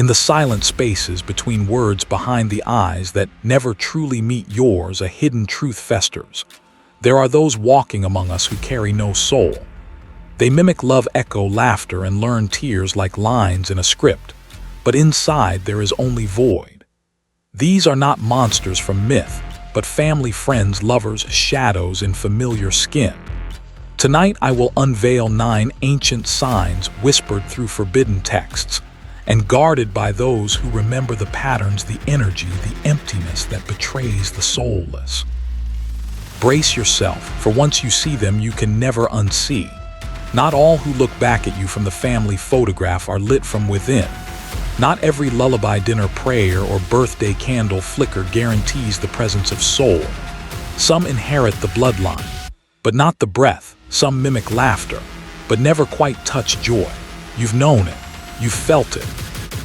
In the silent spaces between words behind the eyes that never truly meet yours, a hidden truth festers. There are those walking among us who carry no soul. They mimic love, echo laughter, and learn tears like lines in a script. But inside there is only void. These are not monsters from myth, but family, friends, lovers, shadows in familiar skin. Tonight I will unveil 9 ancient signs whispered through forbidden texts, and guarded by those who remember the patterns, the energy, the emptiness that betrays the soulless. Brace yourself, for once you see them, you can never unsee. Not all who look back at you from the family photograph are lit from within. Not every lullaby, dinner prayer, or birthday candle flicker guarantees the presence of soul. Some inherit the bloodline, but not the breath. Some mimic laughter, but never quite touch joy. You've known it. You've felt it.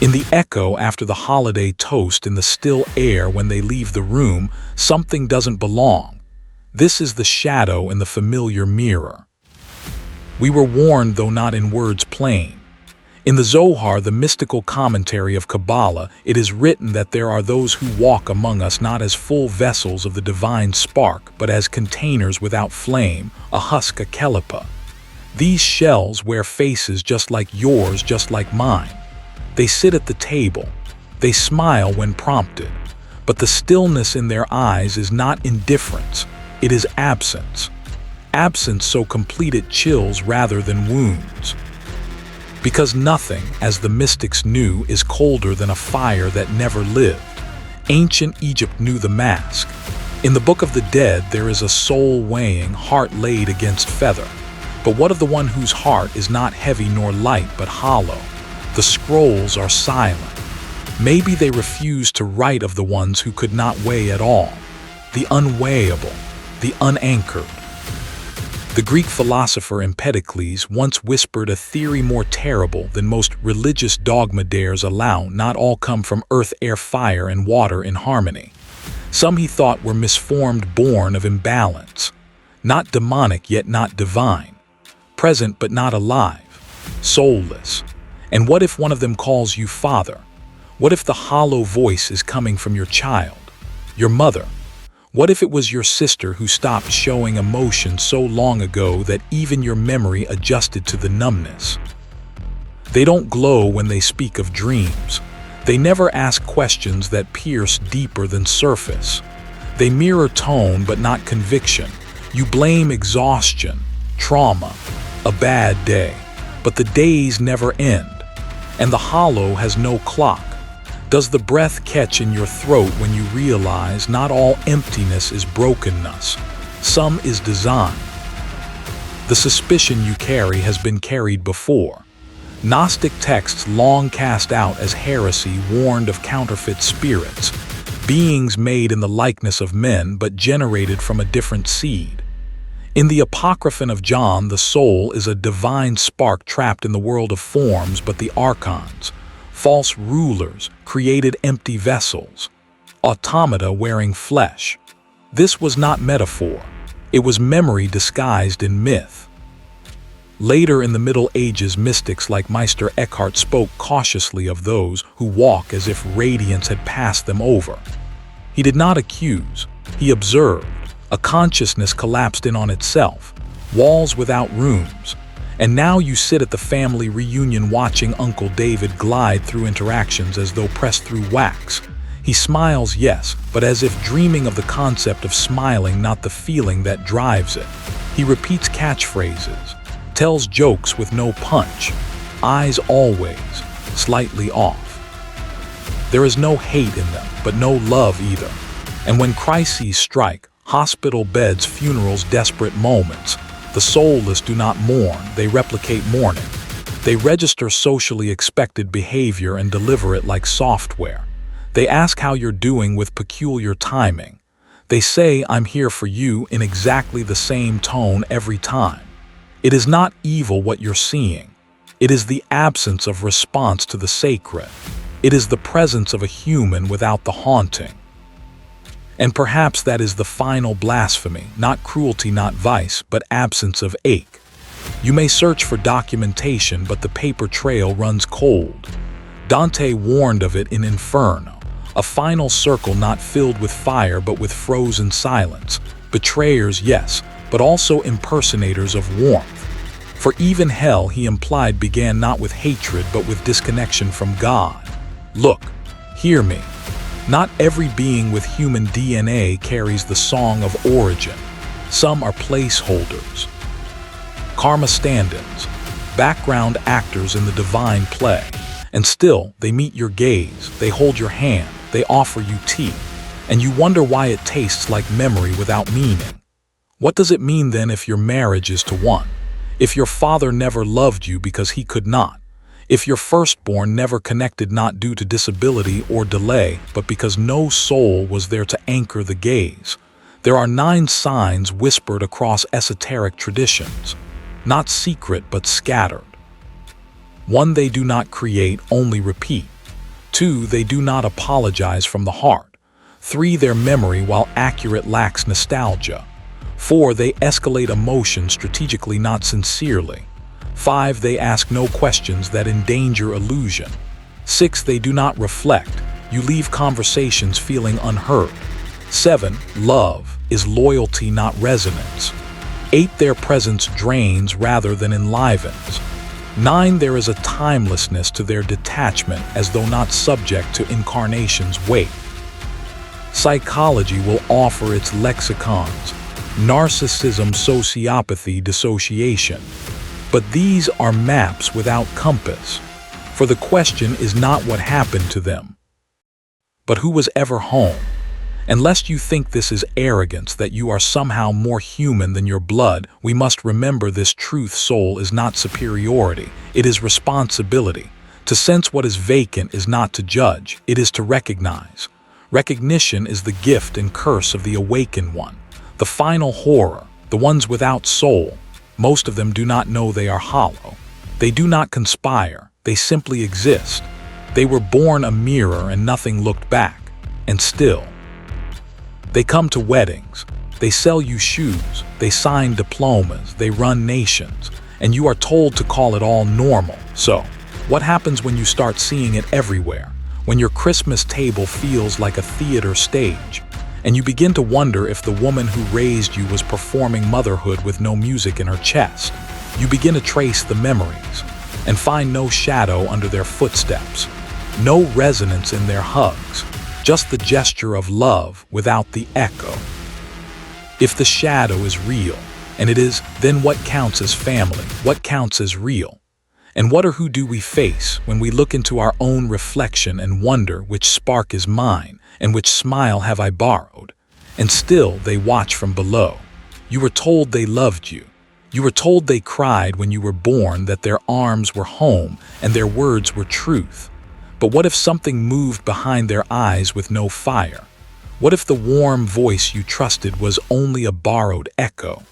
In the echo after the holiday toast, in the still air when they leave the room, something doesn't belong. This is the shadow in the familiar mirror. We were warned, though not in words plain. In the Zohar, the mystical commentary of Kabbalah, it is written that there are those who walk among us not as full vessels of the divine spark, but as containers without flame, a husk, a kelipa. These shells wear faces just like yours, just like mine. They sit at the table. They smile when prompted. But the stillness in their eyes is not indifference. It is absence. Absence so complete it chills rather than wounds. Because nothing, as the mystics knew, is colder than a fire that never lived. Ancient Egypt knew the mask. In the Book of the Dead, there is a soul weighing, heart laid against feather. But what of the one whose heart is not heavy nor light, but hollow? The scrolls are silent. Maybe they refuse to write of the ones who could not weigh at all. The unweighable, the unanchored. The Greek philosopher Empedocles once whispered a theory more terrible than most religious dogma dares allow. Not all come from earth, air, fire, and water in harmony. Some he thought were misformed, born of imbalance. Not demonic, yet not divine. Present, but not alive. Soulless. And what if one of them calls you father? What if the hollow voice is coming from your child, your mother? What if it was your sister who stopped showing emotion so long ago that even your memory adjusted to the numbness? They don't glow when they speak of dreams. They never ask questions that pierce deeper than surface. They mirror tone but not conviction. You blame exhaustion, trauma, a bad day, but the days never end. And the hollow has no clock. Does the breath catch in your throat when you realize not all emptiness is brokenness? Some is design. The suspicion you carry has been carried before. Gnostic texts long cast out as heresy warned of counterfeit spirits, beings made in the likeness of men but generated from a different seed. In the Apocryphon of John, the soul is a divine spark trapped in the world of forms, but the archons, false rulers, created empty vessels, automata wearing flesh. This was not metaphor. It was memory disguised in myth. Later in the Middle Ages, mystics like Meister Eckhart spoke cautiously of those who walk as if radiance had passed them over. He did not accuse, he observed. A consciousness collapsed in on itself, walls without rooms. And now you sit at the family reunion watching Uncle David glide through interactions as though pressed through wax. He smiles, yes, but as if dreaming of the concept of smiling, not the feeling that drives it. He repeats catchphrases, tells jokes with no punch, eyes always slightly off. There is no hate in them, but no love either. And when crises strike, hospital beds, funerals, desperate moments, the soulless do not mourn, they replicate mourning. They register socially expected behavior and deliver it like software. They ask how you're doing with peculiar timing. They say, "I'm here for you," in exactly the same tone every time. It is not evil what you're seeing. It is the absence of response to the sacred. It is the presence of a human without the haunting. And perhaps that is the final blasphemy, not cruelty, not vice, but absence of ache. You may search for documentation, but the paper trail runs cold. Dante warned of it in Inferno, a final circle not filled with fire but with frozen silence. Betrayers, yes, but also impersonators of warmth. For even hell, he implied, began not with hatred but with disconnection from God. Look, hear me. Not every being with human DNA carries the song of origin. Some are placeholders, karma stand-ins, background actors in the divine play. And still, they meet your gaze, they hold your hand, they offer you tea, and you wonder why it tastes like memory without meaning. What does it mean then if your marriage is to one? If your father never loved you because he could not? If your firstborn never connected not due to disability or delay, but because no soul was there to anchor the gaze? There are 9 signs whispered across esoteric traditions, not secret but scattered. 1, they do not create, only repeat. 2, they do not apologize from the heart. 3, their memory, while accurate, lacks nostalgia. 4, they escalate emotion strategically, not sincerely. 5, they ask no questions that endanger illusion. 6, they do not reflect. You leave conversations feeling unheard. 7, love is loyalty, not resonance. 8, their presence drains rather than enlivens. 9, there is a timelessness to their detachment, as though not subject to incarnation's weight. Psychology will offer its lexicons: narcissism, sociopathy, dissociation. But these are maps without compass, for the question is not what happened to them, but who was ever home. And lest you think this is arrogance, that you are somehow more human than your blood, we must remember this truth: soul is not superiority, it is responsibility. To sense what is vacant is not to judge, it is to recognize. Recognition is the gift and curse of the awakened one. The final horror, the ones without soul, most of them do not know they are hollow. They do not conspire, they simply exist. They were born a mirror and nothing looked back, and still. They come to weddings, they sell you shoes, they sign diplomas, they run nations, and you are told to call it all normal. So, what happens when you start seeing it everywhere? When your Christmas table feels like a theater stage, and you begin to wonder if the woman who raised you was performing motherhood with no music in her chest. You begin to trace the memories, and find no shadow under their footsteps, no resonance in their hugs. Just the gesture of love without the echo. If the shadow is real, and it is, then what counts as family? What counts as real? And what or who do we face when we look into our own reflection and wonder which spark is mine and which smile have I borrowed? And still they watch from below. You were told they loved you. You were told they cried when you were born, that their arms were home and their words were truth. But what if something moved behind their eyes with no fire? What if the warm voice you trusted was only a borrowed echo?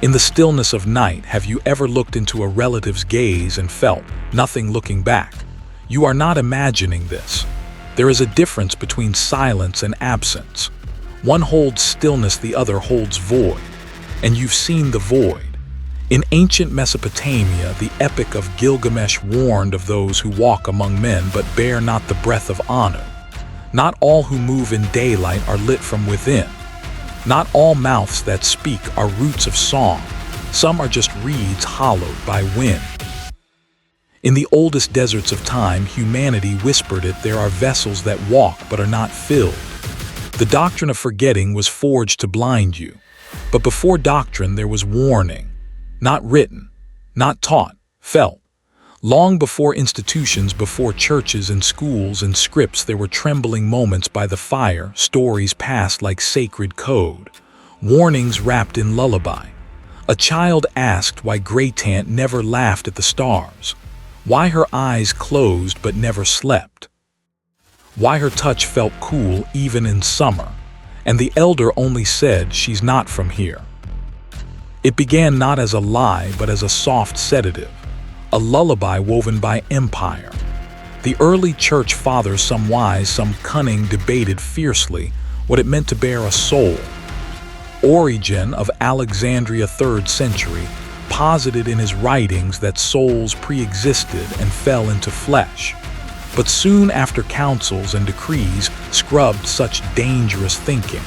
In the stillness of night, have you ever looked into a relative's gaze and felt nothing looking back? You are not imagining this. There is a difference between silence and absence. One holds stillness, the other holds void. And you've seen the void. In ancient Mesopotamia, the Epic of Gilgamesh warned of those who walk among men but bear not the breath of Anu. Not all who move in daylight are lit from within. Not all mouths that speak are roots of song. Some are just reeds hollowed by wind. In the oldest deserts of time, humanity whispered it: there are vessels that walk but are not filled. The doctrine of forgetting was forged to blind you. But before doctrine there was warning. Not written, not taught, felt. Long before institutions, before churches and schools and scripts, there were trembling moments by the fire, stories passed like sacred code, warnings wrapped in lullaby. A child asked why Greytant never laughed at the stars, why her eyes closed but never slept, why her touch felt cool even in summer, and the elder only said, "She's not from here." It began not as a lie, but as a soft sedative, a lullaby woven by empire. The early church fathers, some wise, some cunning, debated fiercely what it meant to bear a soul. Origen of Alexandria, 3rd century, posited in his writings that souls pre-existed and fell into flesh. but soon after councils and decrees scrubbed such dangerous thinking.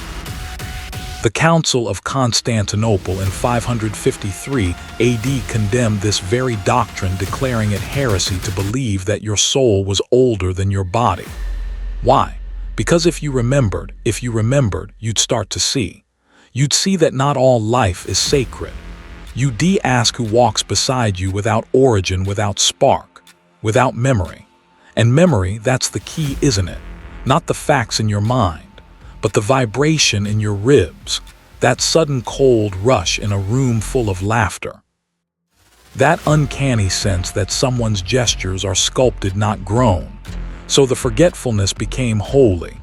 The Council of Constantinople in 553 AD condemned this very doctrine, declaring it heresy to believe that your soul was older than your body. Why? Because if you remembered, you'd start to see. You'd see that not all life is sacred. You'd ask who walks beside you without origin, without spark, without memory. And memory, that's the key, isn't it? Not the facts in your mind, but the vibration in your ribs, that sudden cold rush in a room full of laughter. That uncanny sense that someone's gestures are sculpted, not grown. So the forgetfulness became holy.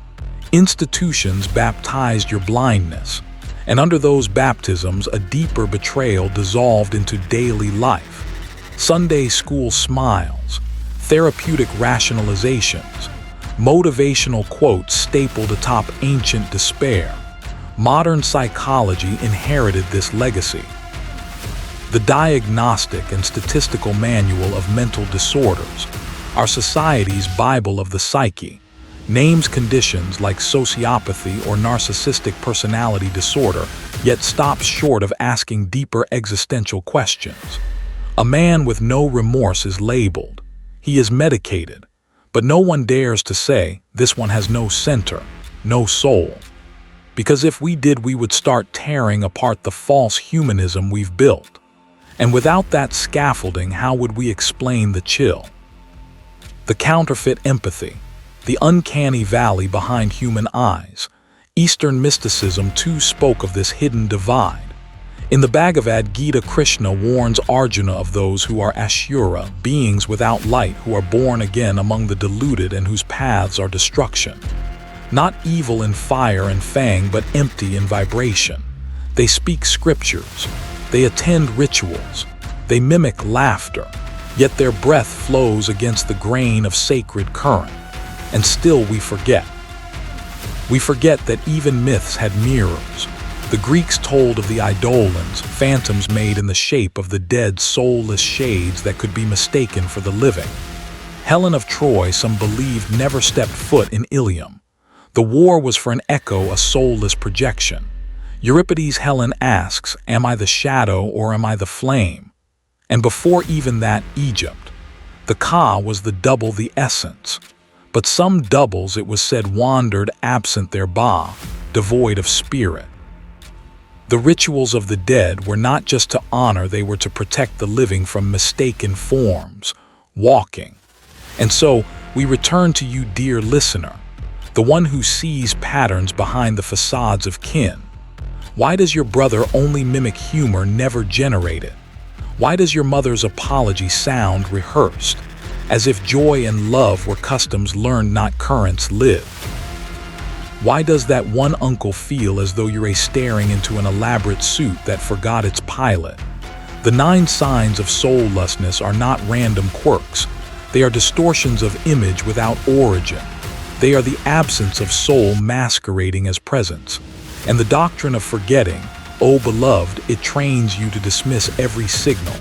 Institutions baptized your blindness, and under those baptisms a deeper betrayal dissolved into daily life. Sunday school smiles, therapeutic rationalizations, motivational quotes stapled atop ancient despair. Modern psychology inherited this legacy. The Diagnostic and Statistical Manual of Mental Disorders, our society's Bible of the psyche, names conditions like sociopathy or narcissistic personality disorder, yet stops short of asking deeper existential questions. A man with no remorse is labeled. He is medicated. But no one dares to say, this one has no center, no soul. Because if we did, we would start tearing apart the false humanism we've built. And without that scaffolding, how would we explain the chill? The counterfeit empathy, the uncanny valley behind human eyes. Eastern mysticism too spoke of this hidden divide. In the Bhagavad Gita, Krishna warns Arjuna of those who are Asura, beings without light who are born again among the deluded and whose paths are destruction. Not evil in fire and fang, but empty in vibration. They speak scriptures. They attend rituals. They mimic laughter. Yet their breath flows against the grain of sacred current. And still we forget. We forget that even myths had mirrors. The Greeks told of the eidolons, phantoms made in the shape of the dead, soulless shades that could be mistaken for the living. Helen of Troy, some believed, never stepped foot in Ilium. The war was for an echo, a soulless projection. Euripides' Helen asks, am I the shadow or am I the flame? And before even that, Egypt. The Ka was the double, the essence. But some doubles, it was said, wandered absent their Ba, devoid of spirit. The rituals of the dead were not just to honor, they were to protect the living from mistaken forms, walking. And so, we return to you, dear listener, the one who sees patterns behind the facades of kin. Why does your brother only mimic humor, never generate it? Why does your mother's apology sound rehearsed, as if joy and love were customs learned, not currents lived? Why does that one uncle feel as though you're staring into an elaborate suit that forgot its pilot? The 9 signs of soullessness are not random quirks. They are distortions of image without origin. They are the absence of soul masquerading as presence. And the doctrine of forgetting, oh beloved, it trains you to dismiss every signal.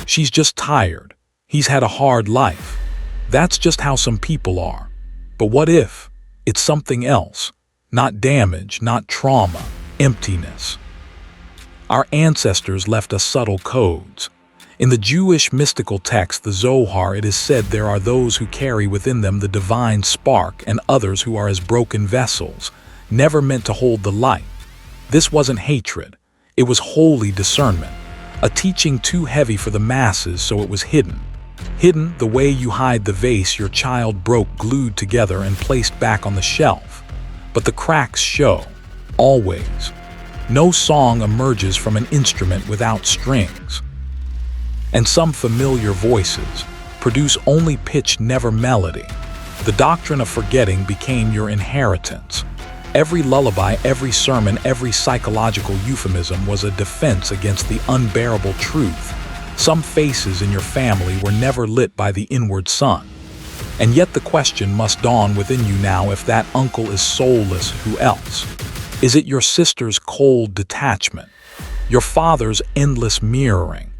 She's just tired. He's had a hard life. That's just how some people are. But what if it's something else? Not damage, not trauma, emptiness. Our ancestors left us subtle codes. In the Jewish mystical text, the Zohar, it is said there are those who carry within them the divine spark and others who are as broken vessels, never meant to hold the light. This wasn't hatred. It was holy discernment, a teaching too heavy for the masses, so it was hidden. Hidden the way you hide the vase your child broke, glued together and placed back on the shelf. But the cracks show, always. No song emerges from an instrument without strings. And some familiar voices produce only pitch, never melody. The doctrine of forgetting became your inheritance. Every lullaby, every sermon, every psychological euphemism was a defense against the unbearable truth. Some faces in your family were never lit by the inward sun. And yet the question must dawn within you now, if that uncle is soulless, who else? Is it your sister's cold detachment? Your father's endless mirroring?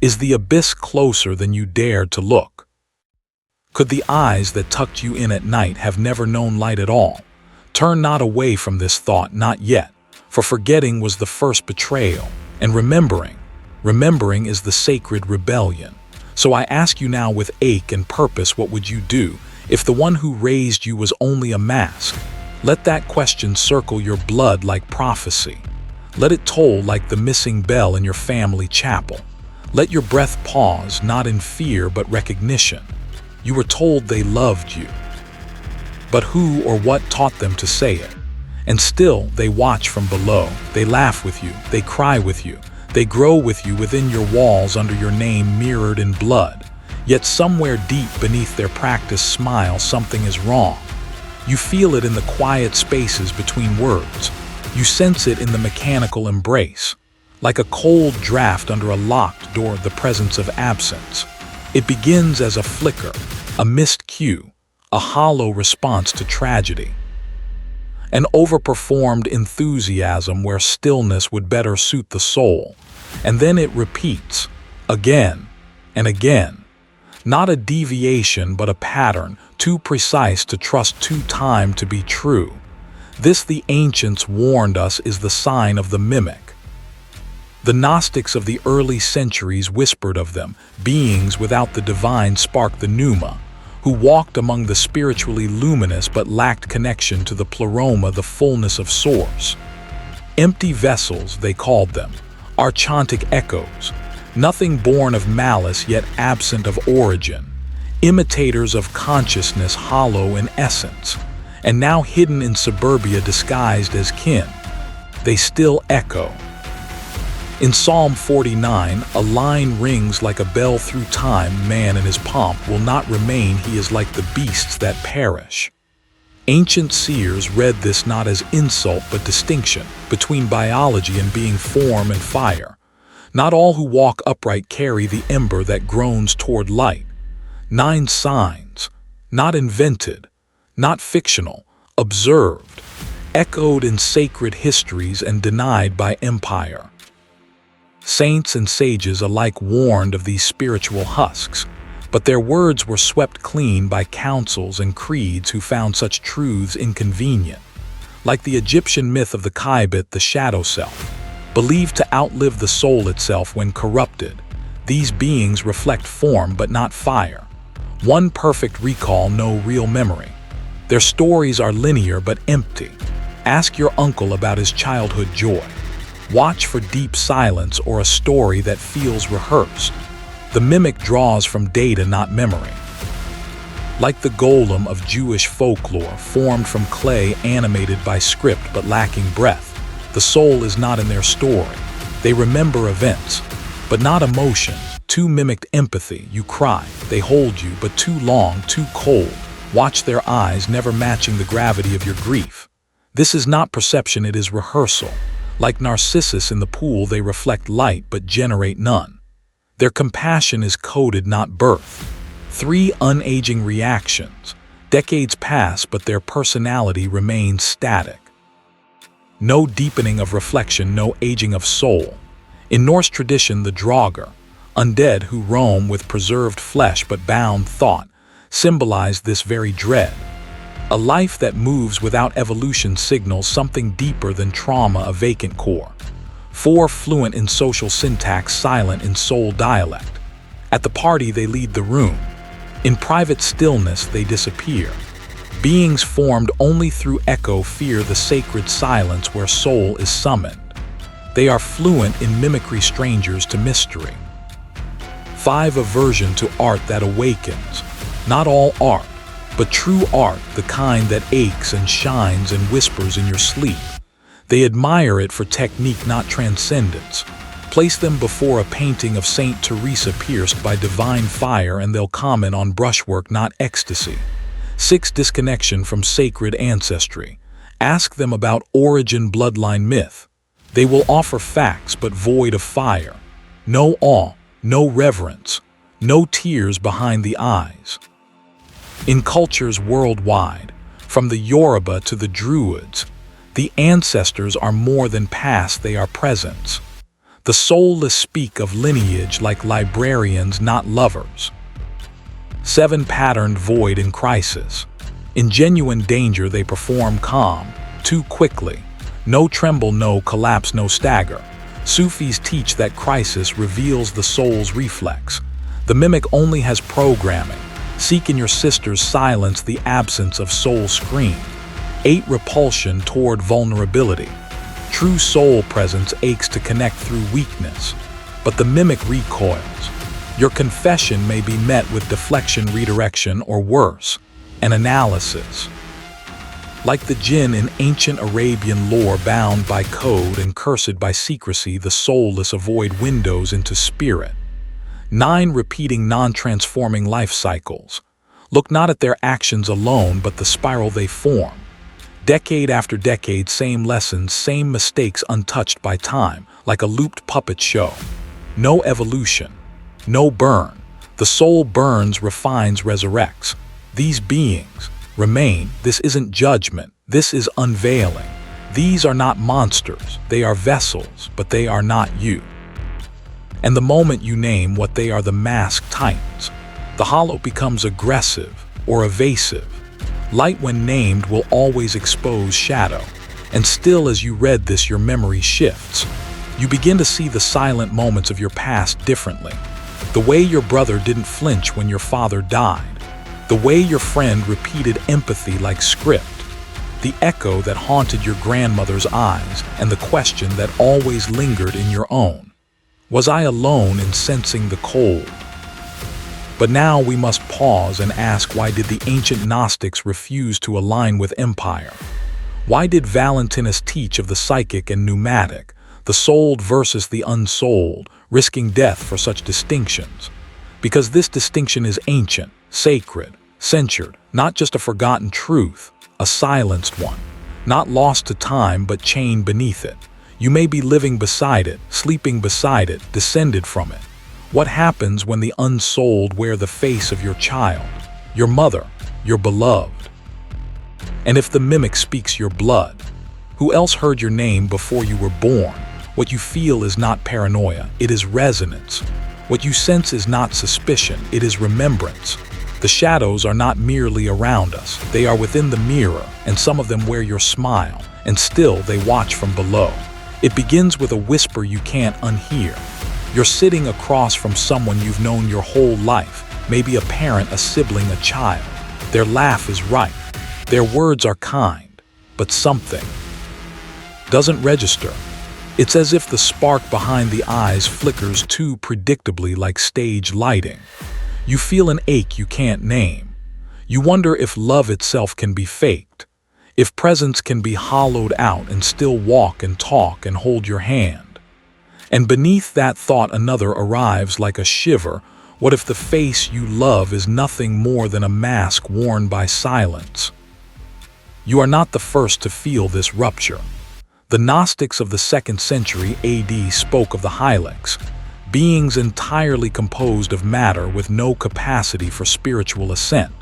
Is the abyss closer than you dared to look? Could the eyes that tucked you in at night have never known light at all? Turn not away from this thought, not yet, for forgetting was the first betrayal, and remembering is the sacred rebellion. So I ask you now with ache and purpose, what would you do if the one who raised you was only a mask? Let that question circle your blood like prophecy. Let it toll like the missing bell in your family chapel. Let your breath pause, not in fear but recognition. You were told they loved you, but who or what taught them to say it? And still, they watch from below. They laugh with you. They cry with you. They grow with you within your walls under your name mirrored in blood. Yet somewhere deep beneath their practiced smile, something is wrong. You feel it in the quiet spaces between words. You sense it in the mechanical embrace. Like a cold draft under a locked door, the presence of absence. It begins as a flicker, a missed cue, a hollow response to tragedy. An overperformed enthusiasm where stillness would better suit the soul. And then it repeats, again and again. Not a deviation, but a pattern, too precise to trust, too time to be true. This, the ancients warned us, is the sign of the mimic. The Gnostics of the early centuries whispered of them, beings without the divine spark, the pneuma, who walked among the spiritually luminous but lacked connection to the pleroma, the fullness of source. Empty vessels, they called them, archontic echoes, nothing born of malice yet absent of origin, imitators of consciousness, hollow in essence, and now hidden in suburbia disguised as kin. They still echo. In Psalm 49, a line rings like a bell through time: man in his pomp will not remain, he is like the beasts that perish. Ancient seers read this not as insult but distinction between biology and being form and fire. Not all who walk upright carry the ember that groans toward light. 9 signs, not invented, not fictional, observed, echoed in sacred histories and denied by empire. Saints and sages alike warned of these spiritual husks, but their words were swept clean by councils and creeds who found such truths inconvenient. Like the Egyptian myth of the Khaibit, the shadow self, believed to outlive the soul itself when corrupted, these beings reflect form but not fire. One perfect recall, no real memory. Their stories are linear but empty. Ask your uncle about his childhood joy. Watch for deep silence or a story that feels rehearsed. The mimic draws from data, not memory. Like the golem of Jewish folklore, formed from clay, animated by script but lacking breath, the soul is not in their story. They remember events, but not emotions. Too mimicked empathy, you cry. They hold you, but too long, too cold. Watch their eyes, never matching the gravity of your grief. This is not perception, it is rehearsal. Like Narcissus in the pool, they reflect light but generate none. Their compassion is coded, not birth. 3 unaging reactions. Decades pass, but their personality remains static. No deepening of reflection, no aging of soul. In Norse tradition, the Draugr, undead who roam with preserved flesh but bound thought, symbolized this very dread. A life that moves without evolution signals something deeper than trauma, a vacant core. 4 fluent in social syntax, silent in soul dialect. At the party, they lead the room. In private stillness, they disappear. Beings formed only through echo fear the sacred silence where soul is summoned. They are fluent in mimicry, strangers to mystery. 5 aversion to art that awakens. Not all art, but true art, the kind that aches and shines and whispers in your sleep. They admire it for technique, not transcendence. Place them before a painting of Saint Teresa pierced by divine fire and they'll comment on brushwork, not ecstasy. 6 disconnection from sacred ancestry. Ask them about origin, bloodline, myth. They will offer facts but void of fire. No awe, no reverence, no tears behind the eyes. In cultures worldwide, from the Yoruba to the Druids, the ancestors are more than past, they are presence. The soulless speak of lineage like librarians, not lovers. 7 patterned void in crisis. In genuine danger they perform calm, too quickly. No tremble, no collapse, no stagger. Sufis teach that crisis reveals the soul's reflex. The mimic only has programming. Seek in your sister's silence the absence of soul scream. 8 repulsion toward vulnerability. True soul presence aches to connect through weakness, but the mimic recoils. Your confession may be met with deflection, redirection, or worse, an analysis. Like the jinn in ancient Arabian lore, bound by code and cursed by secrecy, the soulless avoid windows into spirit. 9 repeating non-transforming life cycles. Look not at their actions alone, but the spiral they form. Decade after decade, same lessons, same mistakes untouched by time, like a looped puppet show. No evolution, no burn. The soul burns, refines, resurrects. These beings remain. This isn't judgment, this is unveiling. These are not monsters, they are vessels, but they are not you. And the moment you name what they are, the mask tightens. The hollow becomes aggressive or evasive. Light, when named, will always expose shadow. And still, as you read this, your memory shifts. You begin to see the silent moments of your past differently. The way your brother didn't flinch when your father died. The way your friend repeated empathy like script. The echo that haunted your grandmother's eyes, and the question that always lingered in your own. Was I alone in sensing the cold? But now we must pause and ask, why did the ancient Gnostics refuse to align with empire? Why did Valentinus teach of the psychic and pneumatic, the souled versus the unsouled, risking death for such distinctions? Because this distinction is ancient, sacred, censured, not just a forgotten truth, a silenced one, not lost to time but chained beneath it. You may be living beside it, sleeping beside it, descended from it. What happens when the unsouled wear the face of your child, your mother, your beloved? And if the mimic speaks your blood, who else heard your name before you were born? What you feel is not paranoia, it is resonance. What you sense is not suspicion, it is remembrance. The shadows are not merely around us, they are within the mirror, and some of them wear your smile, and still they watch from below. It begins with a whisper you can't unhear. You're sitting across from someone you've known your whole life, maybe a parent, a sibling, a child. Their laugh is right, their words are kind, but something doesn't register. It's as if the spark behind the eyes flickers too predictably, like stage lighting. You feel an ache you can't name. You wonder if love itself can be faked, if presence can be hollowed out and still walk and talk and hold your hand. And beneath that thought another arrives like a shiver. What if the face you love is nothing more than a mask worn by silence? You are not the first to feel this rupture. The Gnostics of the 2nd century AD spoke of the Hylics, beings entirely composed of matter with no capacity for spiritual ascent.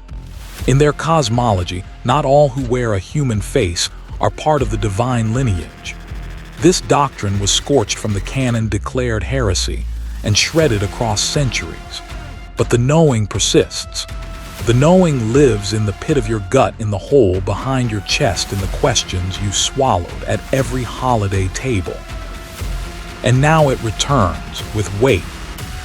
In their cosmology, not all who wear a human face are part of the divine lineage. This doctrine was scorched from the canon, declared heresy, and shredded across centuries. But the knowing persists. The knowing lives in the pit of your gut, in the hole behind your chest, in the questions you swallowed at every holiday table. And now it returns with weight.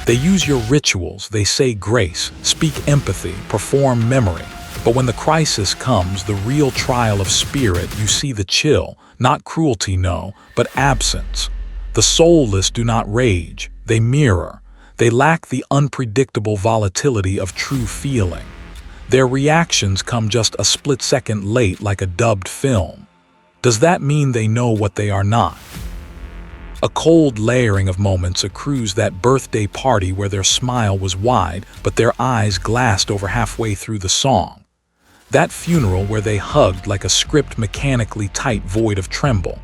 They use your rituals, they say grace, speak empathy, perform memory. But when the crisis comes, the real trial of spirit, you see the chill, not cruelty, no, but absence. The soulless do not rage, they mirror. They lack the unpredictable volatility of true feeling. Their reactions come just a split second late, like a dubbed film. Does that mean they know what they are not? A cold layering of moments accrues: that birthday party where their smile was wide, but their eyes glassed over halfway through the song. That funeral where they hugged like a script, mechanically tight, void of tremble.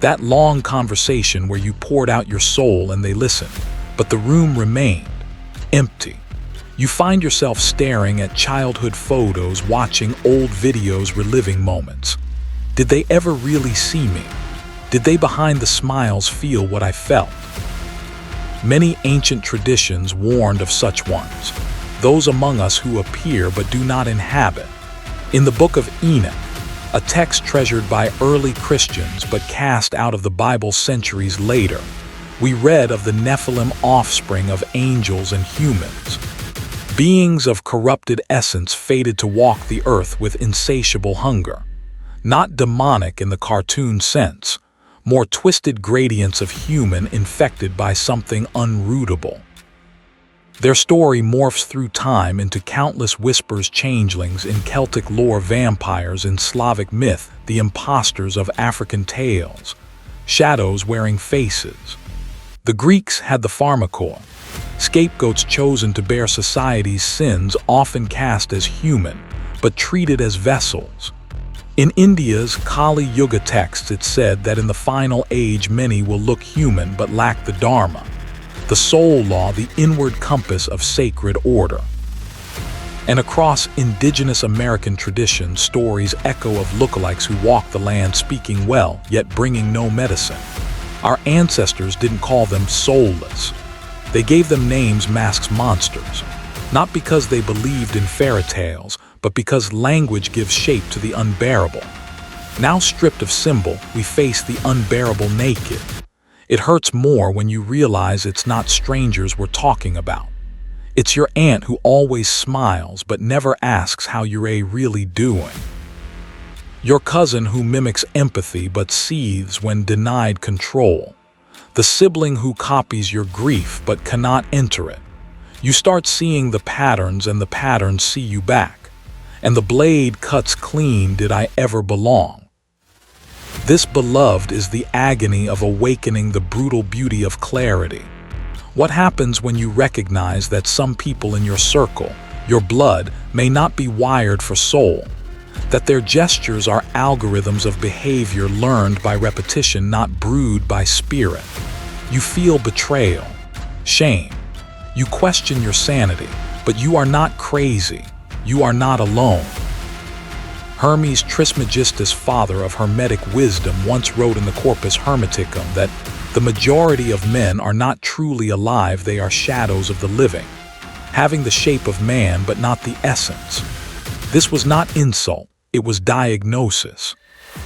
That long conversation where you poured out your soul and they listened, but the room remained empty. You find yourself staring at childhood photos, watching old videos, reliving moments. Did they ever really see me? Did they behind the smiles feel what I felt? Many ancient traditions warned of such ones. those among us who appear but do not inhabit. In the book of Enoch, a text treasured by early Christians but cast out of the Bible centuries later, we read of the Nephilim, offspring of angels and humans. Beings of corrupted essence fated to walk the earth with insatiable hunger. Not demonic in the cartoon sense, more twisted gradients of human infected by something unrootable. Their story morphs through time into countless whispers, changelings in Celtic lore, vampires in Slavic myth, the impostors of African tales, shadows wearing faces. The Greeks had the pharmakor, scapegoats chosen to bear society's sins, often cast as human, but treated as vessels. In India's Kali Yuga texts, it said that in the final age many will look human but lack the Dharma, the soul law, the inward compass of sacred order. And across indigenous American traditions, stories echo of lookalikes who walk the land speaking well, yet bringing no medicine. Our ancestors didn't call them soulless. They gave them names, masks, monsters, not because they believed in fairy tales, but because language gives shape to the unbearable. Now stripped of symbol, we face the unbearable naked. It hurts more when you realize it's not strangers we're talking about. It's your aunt who always smiles but never asks how you're really doing. Your cousin who mimics empathy but seethes when denied control. The sibling who copies your grief but cannot enter it. You start seeing the patterns and the patterns see you back. And the blade cuts clean. Did I ever belong? This, beloved, is the agony of awakening the brutal beauty of clarity. What happens when you recognize that some people in your circle, your blood, may not be wired for soul? That their gestures are algorithms of behavior learned by repetition, not brewed by spirit. You feel betrayal, shame. You question your sanity, but you are not crazy. You are not alone. Hermes Trismegistus, father of Hermetic wisdom, once wrote in the Corpus Hermeticum that the majority of men are not truly alive, they are shadows of the living, having the shape of man but not the essence. This was not insult, it was diagnosis.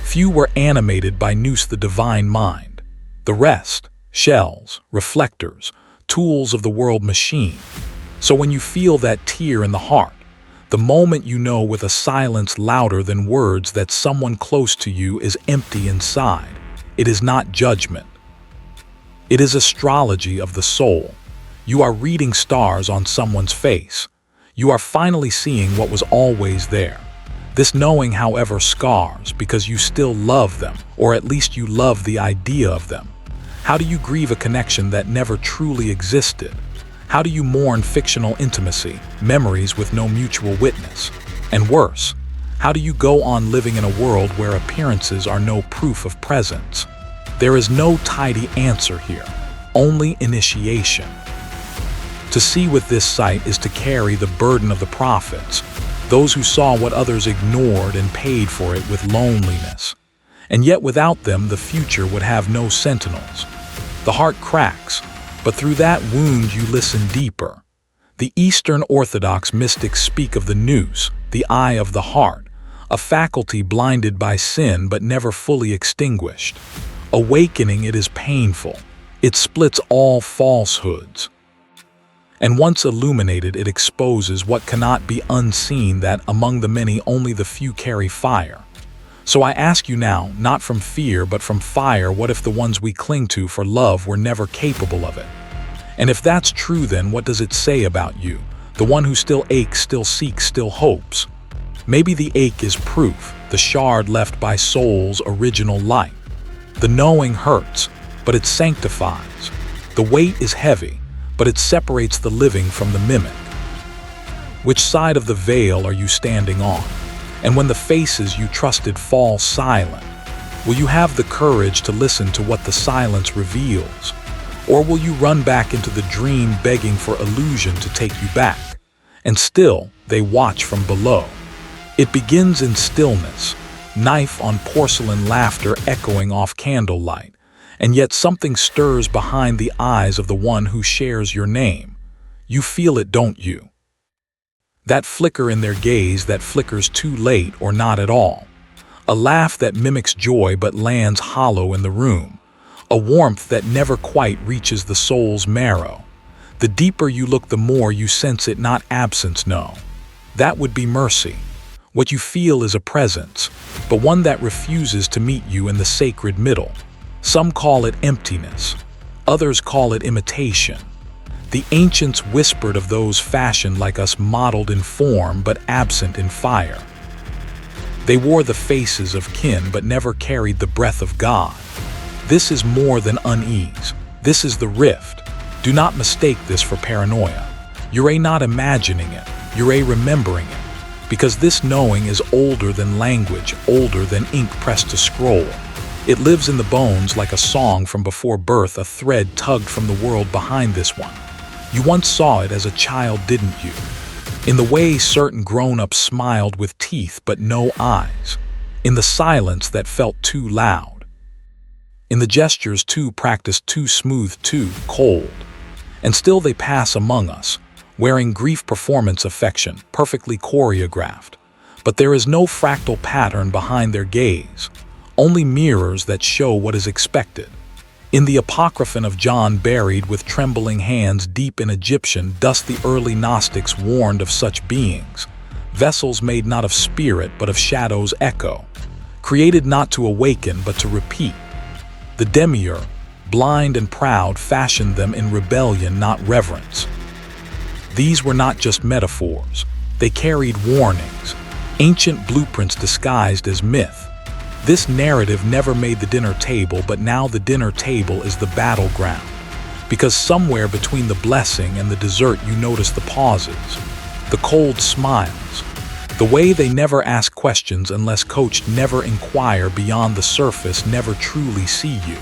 Few were animated by nous, the divine mind. The rest, shells, reflectors, tools of the world machine. So when you feel that tear in the heart, the moment you know with a silence louder than words that someone close to you is empty inside, it is not judgment. It is astrology of the soul. You are reading stars on someone's face. You are finally seeing what was always there. This knowing, however, scars because you still love them, or at least you love the idea of them. How do you grieve a connection that never truly existed? How do you mourn fictional intimacy, memories with no mutual witness? And worse, how do you go on living in a world where appearances are no proof of presence? There is no tidy answer here, only initiation. To see with this sight is to carry the burden of the prophets, those who saw what others ignored and paid for it with loneliness. And yet without them, the future would have no sentinels. The heart cracks, but through that wound you listen deeper. The Eastern Orthodox mystics speak of the nous, the eye of the heart, a faculty blinded by sin but never fully extinguished. Awakening it is painful. It splits all falsehoods. And once illuminated, it exposes what cannot be unseen, that among the many only the few carry fire. So I ask you now, not from fear but from fire, what if the ones we cling to for love were never capable of it? And if that's true, then what does it say about you, the one who still aches, still seeks, still hopes? Maybe the ache is proof, the shard left by soul's original light. The knowing hurts, but it sanctifies. The weight is heavy, but it separates the living from the mimic. Which side of the veil are you standing on? And when the faces you trusted fall silent, will you have the courage to listen to what the silence reveals? Or will you run back into the dream begging for illusion to take you back? And still, they watch from below. It begins in stillness, knife on porcelain, laughter echoing off candlelight. And yet something stirs behind the eyes of the one who shares your name. You feel it, don't you? That flicker in their gaze that flickers too late or not at all. A laugh that mimics joy but lands hollow in the room. A warmth that never quite reaches the soul's marrow. The deeper you look, the more you sense it, not absence, no. That would be mercy. What you feel is a presence, but one that refuses to meet you in the sacred middle. Some call it emptiness. Others call it imitation. The ancients whispered of those fashioned like us, modeled in form but absent in fire. They wore the faces of kin but never carried the breath of God. This is more than unease. This is the rift. Do not mistake this for paranoia. You're not imagining it. You're remembering it. Because this knowing is older than language, older than ink pressed to scroll. It lives in the bones like a song from before birth, a thread tugged from the world behind this one. You once saw it as a child, didn't you? In the way certain grown-ups smiled with teeth but no eyes. In the silence that felt too loud. In the gestures too practiced, too smooth, too cold. And still they pass among us, wearing grief performance affection, perfectly choreographed. But there is no fractal pattern behind their gaze, only mirrors that show what is expected. In the Apocryphon of John, buried with trembling hands deep in Egyptian dust, the early Gnostics warned of such beings, vessels made not of spirit but of shadows echo, created not to awaken but to repeat. The demiurge, blind and proud, fashioned them in rebellion, not reverence. These were not just metaphors. They carried warnings, ancient blueprints disguised as myth. This narrative never made the dinner table, but now the dinner table is the battleground. Because somewhere between the blessing and the dessert you notice the pauses, the cold smiles, the way they never ask questions unless coached, never inquire beyond the surface, never truly see you.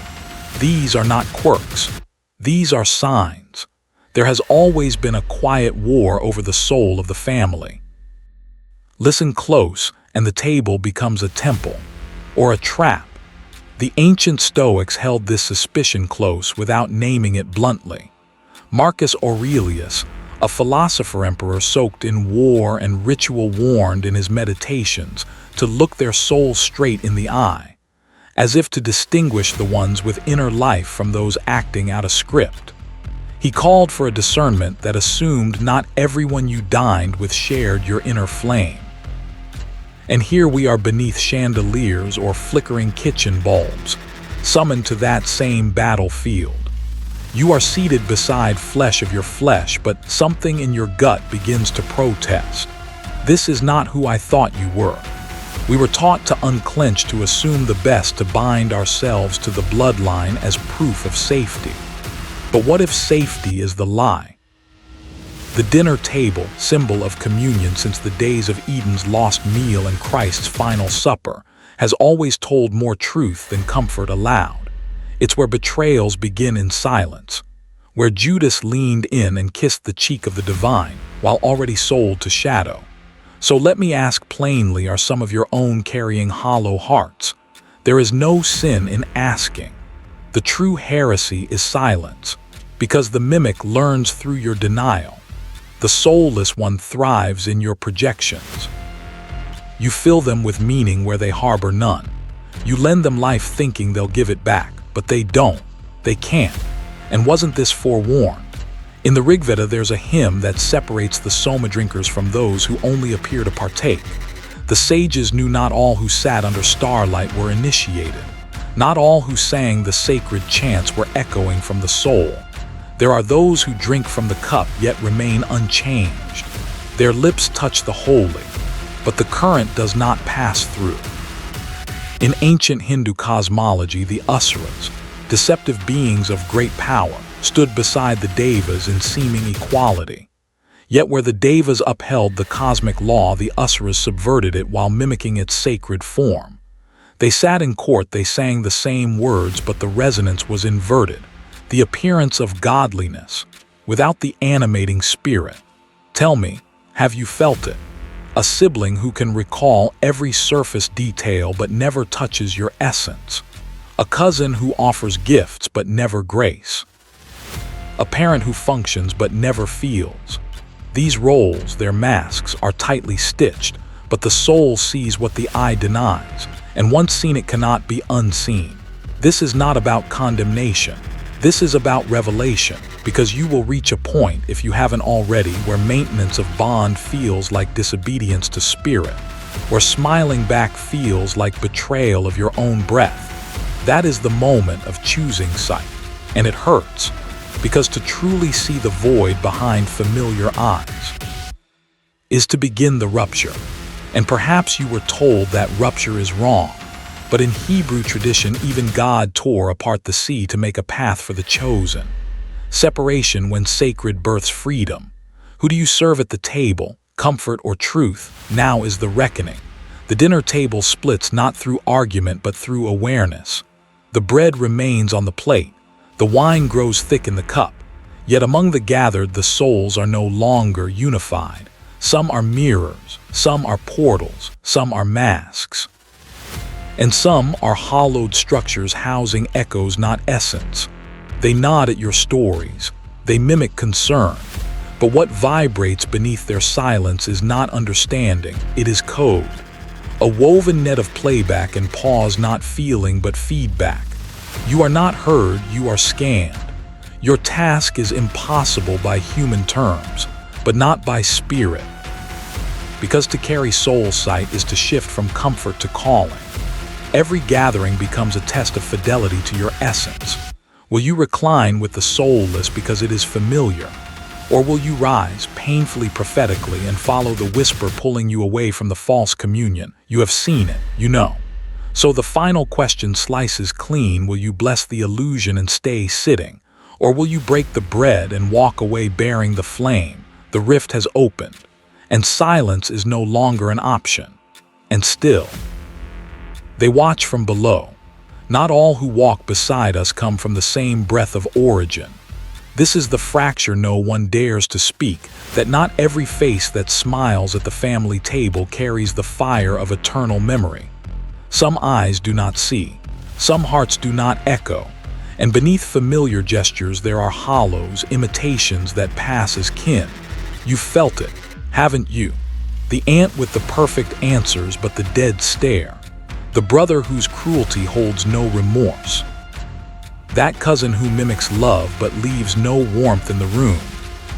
These are not quirks. These are signs. There has always been a quiet war over the soul of the family. Listen close, and the table becomes a temple, or a trap. The ancient Stoics held this suspicion close without naming it bluntly. Marcus Aurelius, a philosopher emperor soaked in war and ritual, warned in his meditations to look their soul straight in the eye, as if to distinguish the ones with inner life from those acting out a script. He called for a discernment that assumed not everyone you dined with shared your inner flame. And here we are beneath chandeliers or flickering kitchen bulbs, summoned to that same battlefield. You are seated beside flesh of your flesh, but something in your gut begins to protest. This is not who I thought you were. We were taught to unclench, to assume the best, to bind ourselves to the bloodline as proof of safety. But what if safety is the lie? The dinner table, symbol of communion since the days of Eden's lost meal and Christ's final supper, has always told more truth than comfort allowed. It's where betrayals begin in silence, where Judas leaned in and kissed the cheek of the divine while already sold to shadow. So let me ask plainly, are some of your own carrying hollow hearts? There is no sin in asking. The true heresy is silence, because the mimic learns through your denial. The soulless one thrives in your projections. You fill them with meaning where they harbor none. You lend them life thinking they'll give it back, but they don't. They can't. And wasn't this forewarned? In the Rig Veda, there's a hymn that separates the Soma drinkers from those who only appear to partake. The sages knew not all who sat under starlight were initiated. Not all who sang the sacred chants were echoing from the soul. There are those who drink from the cup yet remain unchanged. Their lips touch the holy, but the current does not pass through. In ancient Hindu cosmology, the Asuras, deceptive beings of great power, stood beside the Devas in seeming equality. Yet where the Devas upheld the cosmic law, the Asuras subverted it while mimicking its sacred form. They sat in court, they sang the same words, but the resonance was inverted. The appearance of godliness, without the animating spirit. Tell me, have you felt it? A sibling who can recall every surface detail but never touches your essence. A cousin who offers gifts but never grace. A parent who functions but never feels. These roles, their masks, are tightly stitched, but the soul sees what the eye denies, and once seen it cannot be unseen. This is not about condemnation. This is about revelation, because you will reach a point, if you haven't already, where maintenance of bond feels like disobedience to spirit, where smiling back feels like betrayal of your own breath. That is the moment of choosing sight, and it hurts, because to truly see the void behind familiar eyes is to begin the rupture. And perhaps you were told that rupture is wrong, but in Hebrew tradition, even God tore apart the sea to make a path for the chosen. Separation when sacred births freedom. Who do you serve at the table, comfort or truth? Now is the reckoning. The dinner table splits not through argument but through awareness. The bread remains on the plate. The wine grows thick in the cup. Yet among the gathered, the souls are no longer unified. Some are mirrors, some are portals, some are masks. And some are hollowed structures housing echoes, not essence. They nod at your stories. They mimic concern. But what vibrates beneath their silence is not understanding, it is code. A woven net of playback and pause, not feeling but feedback. You are not heard, you are scanned. Your task is impossible by human terms, but not by spirit. Because to carry soul sight is to shift from comfort to calling. Every gathering becomes a test of fidelity to your essence. Will you recline with the soulless because it is familiar? Or will you rise painfully prophetically and follow the whisper pulling you away from the false communion? You have seen it, you know. So the final question slices clean: will you bless the illusion and stay sitting? Or will you break the bread and walk away bearing the flame? The rift has opened, and silence is no longer an option. And still, they watch from below. Not all who walk beside us come from the same breath of origin. This is the fracture no one dares to speak, that not every face that smiles at the family table carries the fire of eternal memory. Some eyes do not see, some hearts do not echo, and beneath familiar gestures there are hollows, imitations that pass as kin. You felt it, haven't you? The aunt with the perfect answers but the dead stare. The brother whose cruelty holds no remorse. That cousin who mimics love but leaves no warmth in the room.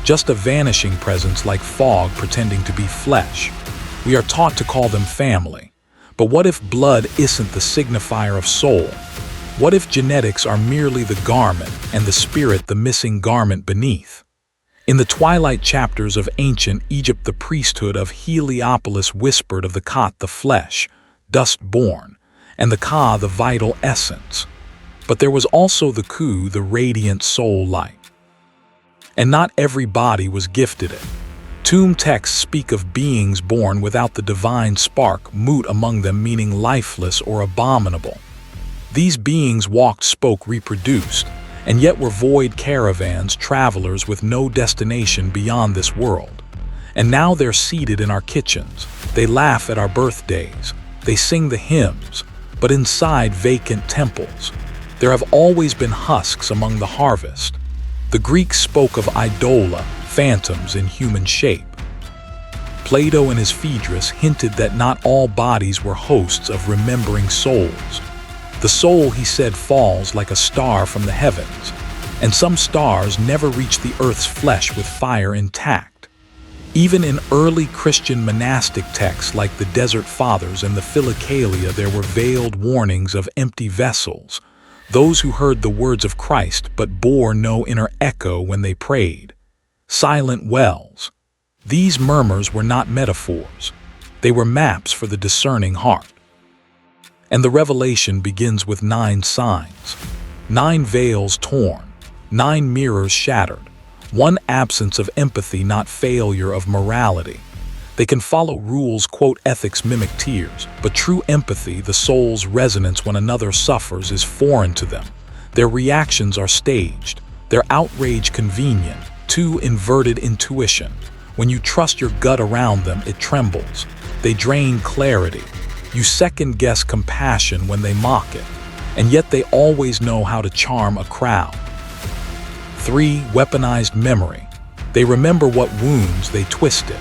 Just a vanishing presence like fog pretending to be flesh. We are taught to call them family. But what if blood isn't the signifier of soul? What if genetics are merely the garment and the spirit the missing garment beneath? In the twilight chapters of ancient Egypt, the priesthood of Heliopolis whispered of the Khat, the flesh, dust-born, and the Ka, the vital essence. But there was also the Ku, the radiant soul light. And not every body was gifted it. Tomb texts speak of beings born without the divine spark, mut among them, meaning lifeless or abominable. These beings walked, spoke, reproduced, and yet were void caravans, travelers with no destination beyond this world. And now they're seated in our kitchens. They laugh at our birthdays. They sing the hymns, but inside vacant temples. There have always been husks among the harvest. The Greeks spoke of idola, phantoms in human shape. Plato in his Phaedrus hinted that not all bodies were hosts of remembering souls. The soul, he said, falls like a star from the heavens, and some stars never reach the earth's flesh with fire intact. Even in early Christian monastic texts like the Desert Fathers and the Philokalia, there were veiled warnings of empty vessels, those who heard the words of Christ but bore no inner echo when they prayed. Silent wells. These murmurs were not metaphors. They were maps for the discerning heart. And the revelation begins with 9 signs, 9 veils torn, 9 mirrors shattered, 1 absence of empathy, not failure of morality. They can follow rules, quote, ethics mimic tears, but true empathy, the soul's resonance when another suffers, is foreign to them. Their reactions are staged, their outrage convenient, too inverted intuition. When you trust your gut around them, it trembles. They drain clarity. You second-guess compassion when they mock it, and yet they always know how to charm a crowd. 3. Weaponized memory. They remember what wounds they twisted.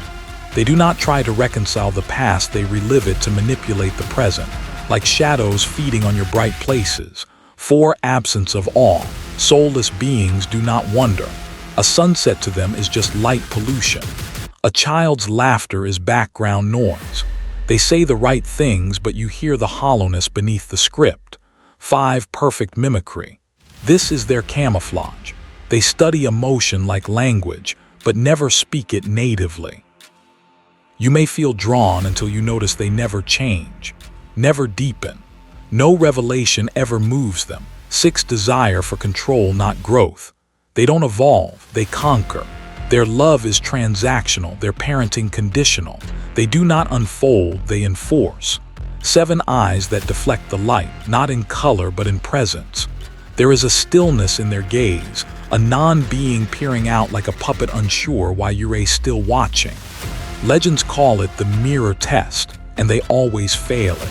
They do not try to reconcile the past, they relive it to manipulate the present, like shadows feeding on your bright places. 4. Absence of awe. Soulless beings do not wonder. A sunset to them is just light pollution. A child's laughter is background noise. They say the right things, but you hear the hollowness beneath the script. 5. Perfect mimicry. This is their camouflage. They study emotion like language, but never speak it natively. You may feel drawn until you notice they never change, never deepen. No revelation ever moves them. 6. Desire for control, not growth. They don't evolve, they conquer. Their love is transactional, their parenting conditional. They do not unfold, they enforce. 7. Eyes that deflect the light, not in color but in presence. There is a stillness in their gaze, a non-being peering out like a puppet unsure while you're still watching. Legends call it the mirror test, and they always fail it.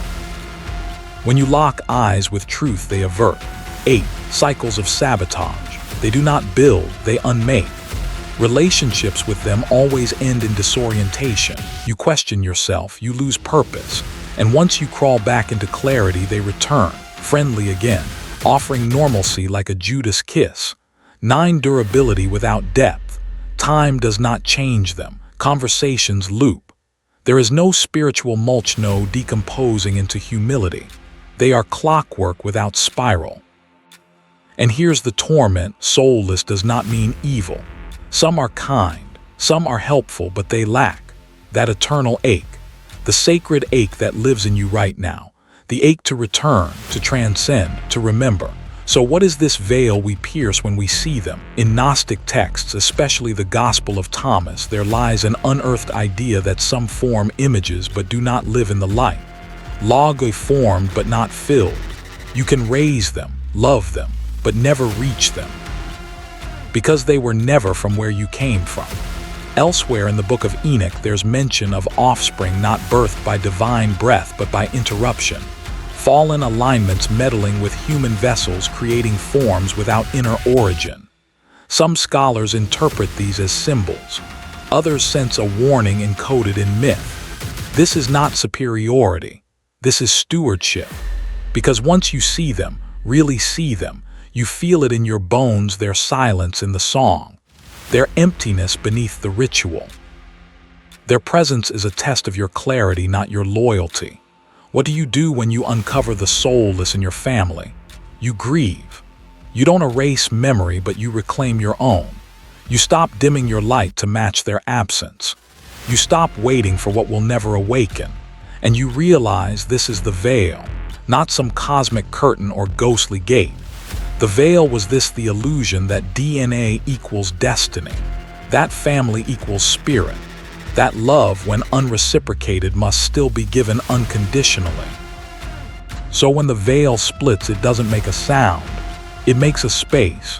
When you lock eyes with truth, they avert. 8. Cycles of sabotage. They do not build, they unmake. Relationships with them always end in disorientation. You question yourself, you lose purpose, and once you crawl back into clarity, they return, friendly again, offering normalcy like a Judas kiss. 9. Durability without depth. Time does not change them. Conversations loop. There is no spiritual mulch, no decomposing into humility. They are clockwork without spiral. And here's the torment: soulless does not mean evil. Some are kind, some are helpful, but they lack that eternal ache, the sacred ache that lives in you right now, the ache to return, to transcend, to remember. So what is this veil we pierce when we see them? In Gnostic texts, especially the Gospel of Thomas, there lies an unearthed idea that some form images but do not live in the light. Logoi formed but not filled. You can raise them, love them, but never reach them, because they were never from where you came from. Elsewhere in the book of Enoch, there's mention of offspring not birthed by divine breath but by interruption. Fallen alignments meddling with human vessels, creating forms without inner origin. Some scholars interpret these as symbols. Others sense a warning encoded in myth. This is not superiority. This is stewardship. Because once you see them, really see them, you feel it in your bones, their silence in the song, their emptiness beneath the ritual. Their presence is a test of your clarity, not your loyalty. What do you do when you uncover the soulless in your family? You grieve. You don't erase memory, but you reclaim your own. You stop dimming your light to match their absence. You stop waiting for what will never awaken. And you realize this is the veil, not some cosmic curtain or ghostly gate. The veil was the illusion that DNA equals destiny, that family equals spirit, that love, when unreciprocated, must still be given unconditionally. So when the veil splits, it doesn't make a sound, it makes a space.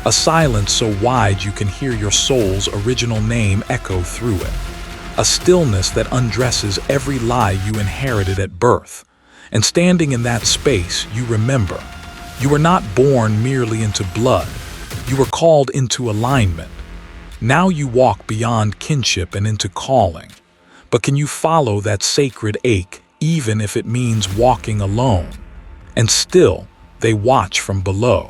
A silence so wide you can hear your soul's original name echo through it. A stillness that undresses every lie you inherited at birth. And standing in that space, you remember. You were not born merely into blood. You were called into alignment. Now you walk beyond kinship and into calling. But can you follow that sacred ache, even if it means walking alone? And still, they watch from below.